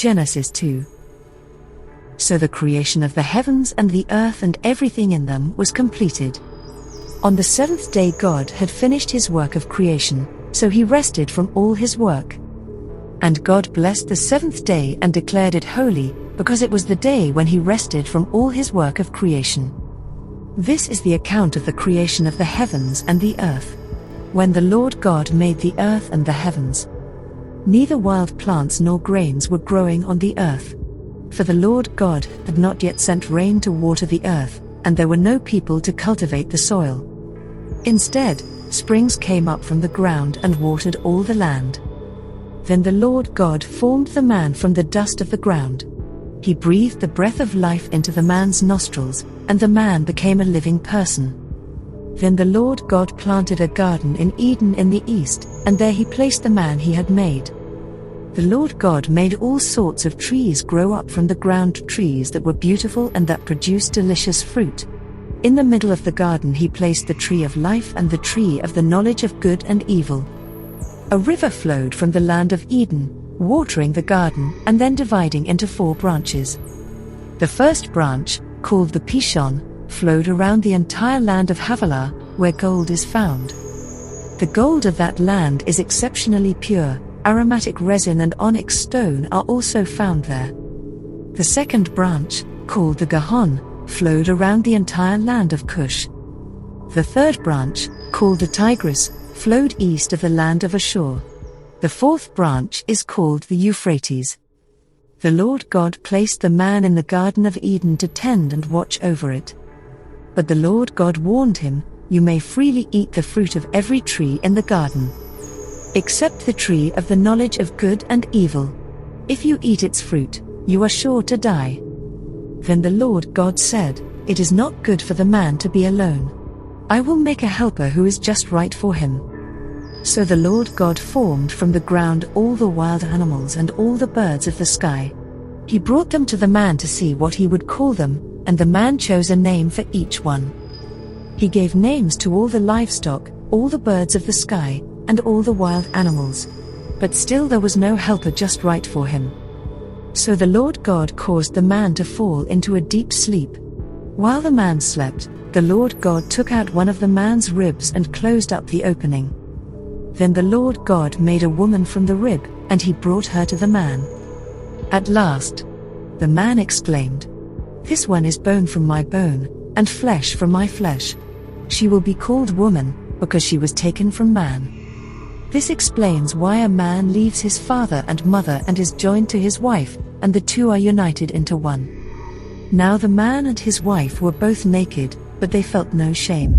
Genesis 2. So the creation of the heavens and the earth and everything in them was completed. On the seventh day God had finished his work of creation, so he rested from all his work. And God blessed the seventh day and declared it holy, because it was the day when he rested from all his work of creation. This is the account of the creation of the heavens and the earth. When the Lord God made the earth and the heavens, neither wild plants nor grains were growing on the earth. For the Lord God had not yet sent rain to water the earth, and there were no people to cultivate the soil. Instead, springs came up from the ground and watered all the land. Then the Lord God formed the man from the dust of the ground. He breathed the breath of life into the man's nostrils, and the man became a living person. Then the Lord God planted a garden in Eden in the east, and there he placed the man he had made. The Lord God made all sorts of trees grow up from the ground, trees that were beautiful and that produced delicious fruit. In the middle of the garden he placed the tree of life and the tree of the knowledge of good and evil. A river flowed from the land of Eden, watering the garden and then dividing into 4 branches. The first branch, called the Pishon, flowed around the entire land of Havilah, where gold is found. The gold of that land is exceptionally pure. Aromatic resin and onyx stone are also found there. The second branch, called the Gihon, flowed around the entire land of Cush. The third branch, called the Tigris, flowed east of the land of Ashur. The fourth branch is called the Euphrates. The Lord God placed the man in the Garden of Eden to tend and watch over it. But the Lord God warned him, "You may freely eat the fruit of every tree in the garden, except the tree of the knowledge of good and evil. If you eat its fruit, you are sure to die." Then the Lord God said, "It is not good for the man to be alone. I will make a helper who is just right for him." So the Lord God formed from the ground all the wild animals and all the birds of the sky. He brought them to the man to see what he would call them, and the man chose a name for each one. He gave names to all the livestock, all the birds of the sky, and all the wild animals. But still there was no helper just right for him. So the Lord God caused the man to fall into a deep sleep. While the man slept, the Lord God took out one of the man's ribs and closed up the opening. Then the Lord God made a woman from the rib, and he brought her to the man. At last, the man exclaimed, "This one is bone from my bone, and flesh from my flesh. She will be called woman, because she was taken from man." This explains why a man leaves his father and mother and is joined to his wife, and the two are united into one. Now the man and his wife were both naked, but they felt no shame.